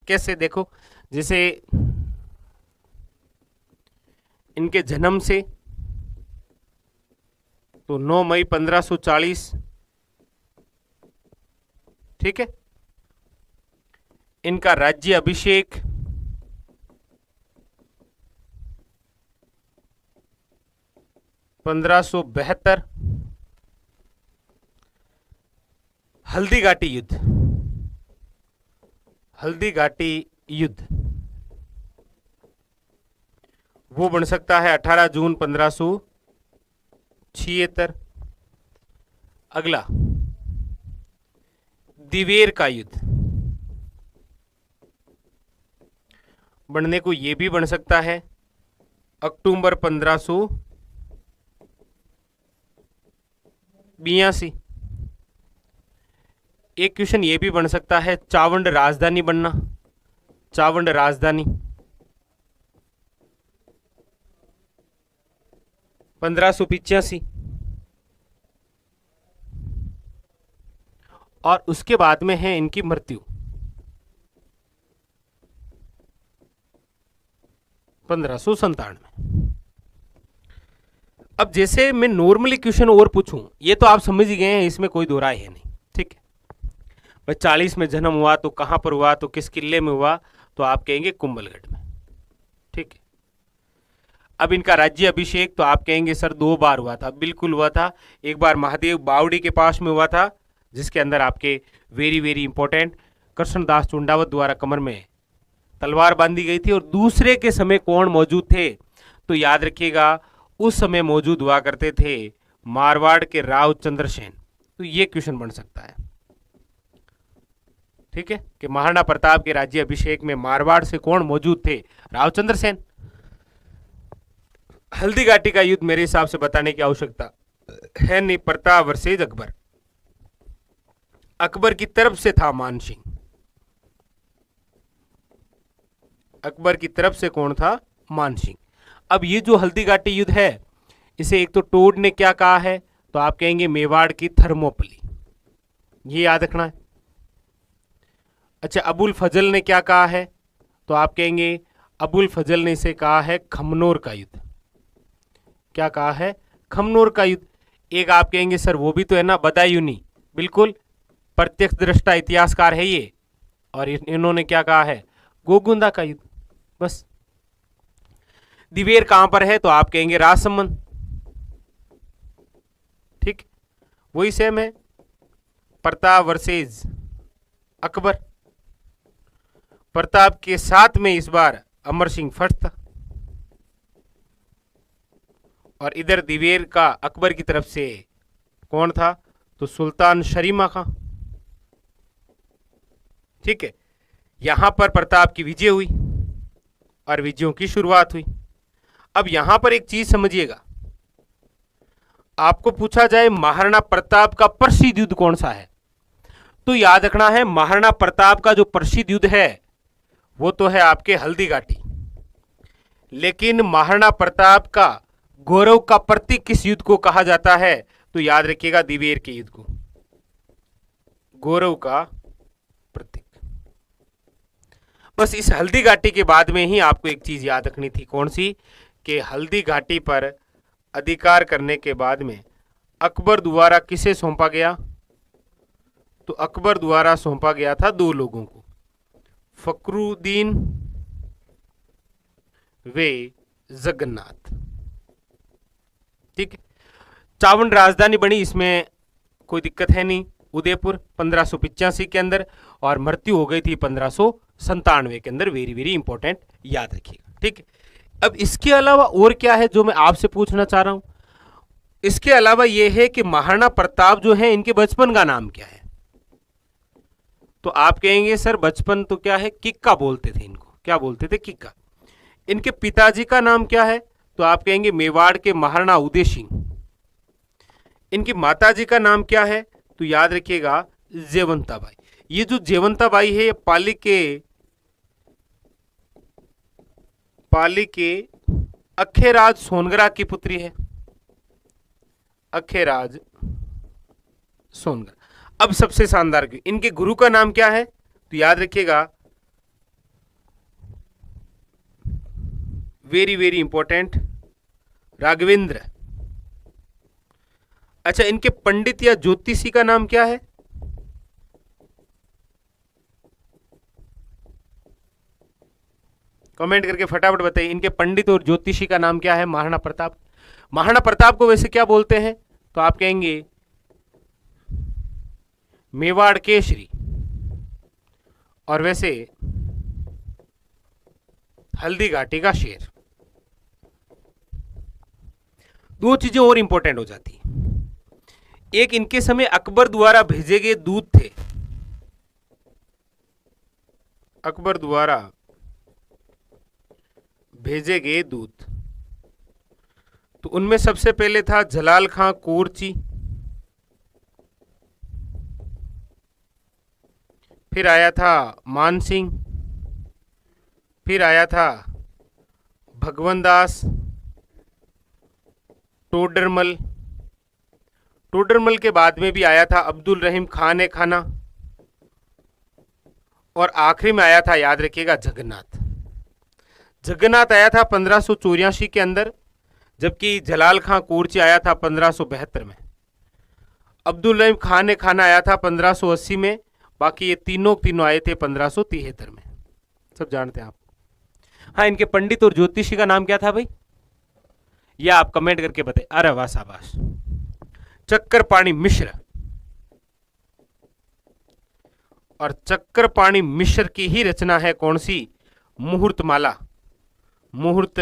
कैसे देखो, जैसे इनके जन्म से तो 9 मई 1540, ठीक है। इनका राज्य अभिषेक 1572, हल्दी घाटी युद्ध, हल्दी घाटी युद्ध वो बन सकता है 18 जून 1576। अगला दिवेर का युद्ध बनने को ये भी बन सकता है अक्टूबर 1582। एक क्वेश्चन ये भी बन सकता है चावंड राजधानी बनना, चावंड राजधानी 1585। और उसके बाद में है इनकी मृत्यु 1597। अब जैसे मैं नॉर्मली क्वेश्चन और पूछूं, ये तो आप समझ ही गए हैं, इसमें कोई दो राय है नहीं, ठीक है। भाई 40 में जन्म हुआ तो कहां पर हुआ, तो किस किले में हुआ, तो आप कहेंगे कुंभलगढ़ में, ठीक है। अब इनका राज्य अभिषेक तो आप कहेंगे सर 2 बार हुआ था, बिल्कुल हुआ था। एक बार महादेव बावड़ी के पास में हुआ था, जिसके अंदर आपके very very important Krishnadas Chundawat द्वारा कमर में तलवार बांधी गई थी। और दूसरे के समय कौन मौजूद थे, तो याद रखिएगा उस समय मौजूद हुआ करते थे मारवाड़ के राव चंद्रसेन। तो ये क्वेश्चन बन सकता है, ठीक है, कि महाराणा प्रताप के राज्य अभिषेक में मारवाड़ से कौन मौजूद थे, राव चंद्रसेन। हल्दी घाटी का युद्ध मेरे हिसाब से बताने की आवश्यकता है नहीं, प्रताप वर्सेज अकबर। अकबर की तरफ से था मान सिंह, अकबर की तरफ से कौन था, मान सिंह। अब ये जो हल्दी घाटी युद्ध है, इसे एक तो टोड ने क्या कहा है, तो आप कहेंगे मेवाड़ की थर्मोपली, ये याद रखना है। अच्छा, अबुल फजल ने क्या कहा है, तो आप कहेंगे अबुल फजल ने इसे कहा है खमनोर का युद्ध। क्या कहा है, खमनोर का युद्ध। एक आप कहेंगे सर वो भी तो है ना, बदायूनी, बिल्कुल प्रत्यक्ष दृष्टा इतिहासकार है ये, और इन्होंने क्या कहा है, गोगुंदा का युद्ध। बस। दिवेर कहां पर है, तो आप कहेंगे राजसमंद, ठीक, वही सेम है, प्रताप वर्सेज अकबर। प्रताप के साथ में इस बार अमर सिंह फर्स्ट था, और इधर दिवेर का अकबर की तरफ से कौन था, तो सुल्तान शरीमा खां, ठीक है। यहां पर प्रताप की विजय हुई और विजयों की शुरुआत हुई। अब यहां पर एक चीज समझिएगा, आपको पूछा जाए महाराणा प्रताप का प्रसिद्ध युद्ध कौन सा है, तो याद रखना है महाराणा प्रताप का जो प्रसिद्ध युद्ध है वो तो है आपके हल्दी घाटी। लेकिन महाराणा प्रताप का गौरव का प्रतीक किस युद्ध को कहा जाता है, तो याद रखिएगा दिवेर के युद्ध को, गौरव का प्रतीक। बस इस हल्दी घाटी के बाद में ही आपको एक चीज याद रखनी थी, कौन सी, कि हल्दी घाटी पर अधिकार करने के बाद में अकबर द्वारा किसे सौंपा गया, तो अकबर द्वारा सौंपा गया था 2 लोगों को, फखरुद्दीन वे जगन्नाथ, ठीक है। चावंड राजधानी बनी, इसमें कोई दिक्कत है नहीं, उदयपुर 1585 के अंदर, और मृत्यु हो गई थी 1597 के अंदर। वेरी वेरी इंपॉर्टेंट, याद रखिएगा, ठीक है। अब इसके अलावा और क्या है जो मैं आपसे पूछना चाह रहा हूं, इसके अलावा यह है कि महाराणा प्रताप जो है इनके बचपन का नाम क्या है, तो आप कहेंगे सर बचपन तो क्या है, किक्का बोलते थे इनको, क्या बोलते थे, किक्का। इनके पिताजी का नाम क्या है, तो आप कहेंगे मेवाड़ के महाराणा उदय सिंह। इनकी माताजी का नाम क्या है, तो याद रखिएगा जयवंताबाई। ये जो जयवंताबाई है ये पाली के अखेराज सोनगरा की पुत्री है, अखेराज सोनगरा। अब सबसे शानदार, इनके गुरु का नाम क्या है, तो याद रखिएगा वेरी वेरी इंपॉर्टेंट, राघवेंद्र। अच्छा, इनके पंडित या ज्योतिषी का नाम क्या है? कमेंट करके फटाफट बताइए, इनके पंडित और ज्योतिषी का नाम क्या है? महाराणा प्रताप। महाराणा प्रताप को वैसे क्या बोलते हैं? तो आप कहेंगे मेवाड़ केसरी, और वैसे हल्दी घाटी का शेर। दो चीजें और इंपॉर्टेंट हो जाती, एक इनके समय अकबर द्वारा भेजे गए दूत थे, अकबर द्वारा भेजे गए दूत, तो उनमें सबसे पहले था जलाल खां कोरची, फिर आया था मान सिंह, फिर आया था भगवंत दास, टोडरमल, टोडरमल के बाद में भी आया था अब्दुल रहीम खान ए खाना, और आखिरी में आया था, याद रखिएगा, जगन्नाथ। जगन्नाथ आया था 1584 के अंदर, जबकि जलाल खां कोरची आया था 1572 में। अब्दुल रहीम खान ए खाना आया था 1580 में, बाकी ये तीनों आए थे 1573 में। सब जानते हैं आप। हाँ, इनके पंडित और ज्योतिषी का नाम क्या था भाई? या आप कमेंट करके बताइए। अरे वाह, शाबाश। चक्करपाणी मिश्र, और चक्करपाणी मिश्र की ही रचना है कौन सी? मुहूर्त माला। मुहूर्त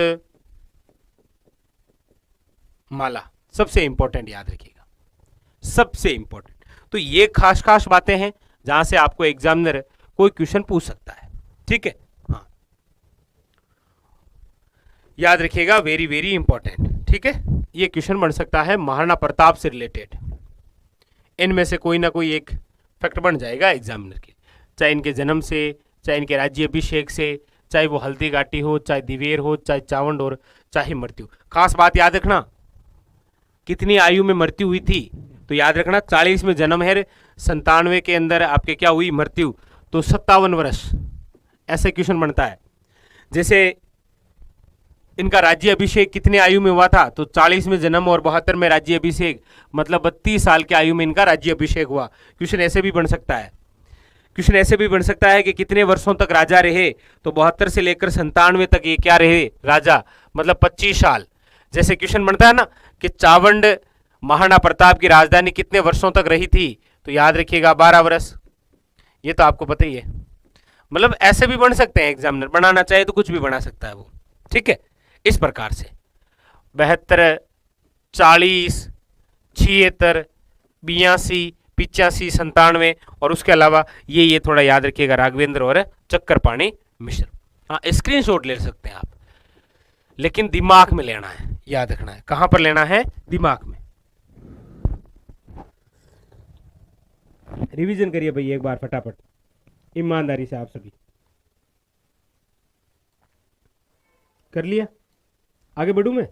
माला सबसे इंपॉर्टेंट, याद रखिएगा, सबसे इंपॉर्टेंट। तो ये खास खास बातें हैं जहां से आपको एग्जामिनर कोई क्वेश्चन पूछ सकता है, ठीक है। हाँ, याद रखिएगा, वेरी वेरी इंपॉर्टेंट, ठीक है। ये क्वेश्चन बन सकता है महाराणा प्रताप से रिलेटेड, इनमें से कोई ना कोई एक फैक्ट बन जाएगा एग्जामिनर के, चाहे इनके जन्म से, चाहे इनके राज्य अभिषेक से, चाहे वो हल्दी घाटी हो, चाहे दिवेर हो, चाहे चावंड और चाहे मृत्यु। खास बात याद रखना, कितनी आयु में मृत्यु हुई थी? तो याद रखना 40 में जन्म है, 97 के अंदर आपके क्या हुई? मृत्यु। तो 57 वर्ष, ऐसे क्वेश्चन बनता है। जैसे इनका राज्य अभिषेक कितने आयु में हुआ था? तो 40 में जन्म और 72 में राज्य अभिषेक, मतलब 32 साल की आयु में इनका राज्य अभिषेक हुआ। क्वेश्चन ऐसे भी बन सकता है। क्वेश्चन ऐसे भी बन सकता है कि कितने वर्षों तक राजा रहे? तो 72 से लेकर 97 तक ये क्या रहे? राजा, मतलब 25 साल। जैसे क्वेश्चन बनता है ना कि चावंड महाराणा प्रताप की राजधानी कितने वर्षों तक रही थी? तो याद रखिएगा 12 वर्ष। ये तो आपको पता ही है। मतलब ऐसे भी बन सकते हैं, एग्जामिनर बनाना चाहे तो कुछ भी बना सकता है वो, ठीक है। इस प्रकार से 72, 40, 76, 82, 85, 97, और उसके अलावा ये थोड़ा याद रखिएगा, राघवेंद्र और चक्करपाणी मिश्र। हाँ, स्क्रीनशॉट ले सकते हैं आप, लेकिन दिमाग में लेना है, याद रखना है। कहां पर लेना है? दिमाग में। रिवीजन करिए भाई एक बार फटाफट, ईमानदारी से। आप सभी कर लिया? आगे बढ़ूं मैं?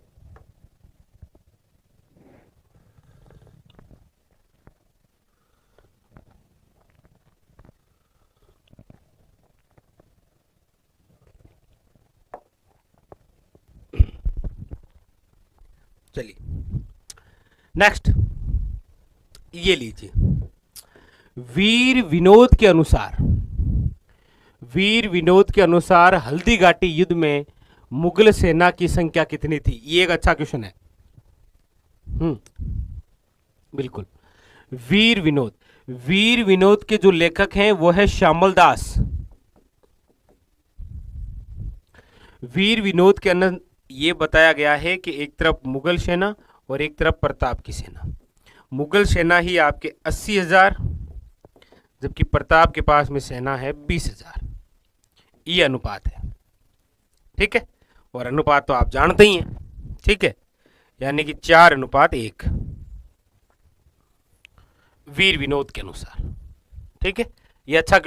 चलिए नेक्स्ट ये लीजिए। वीर विनोद के अनुसार, वीर विनोद के अनुसार हल्दी घाटी युद्ध में मुगल सेना की संख्या कितनी थी? ये एक अच्छा क्वेश्चन है। बिल्कुल, वीर विनोद। वीर विनोद के जो लेखक हैं वो है श्यामल दास। वीर विनोद के अंदर ये बताया गया है कि एक तरफ मुगल सेना और एक तरफ प्रताप की सेना। मुगल सेना ही आपके 80,000, जबकि प्रताप के पास में सेना है 20,000। ये अनुपात है, ठीक है। और अनुपात तो आप जानते ही हैं, ठीक है, यानी कि 4:1 वीर विनोद के अनुसार, ठीक है। ये अच्छा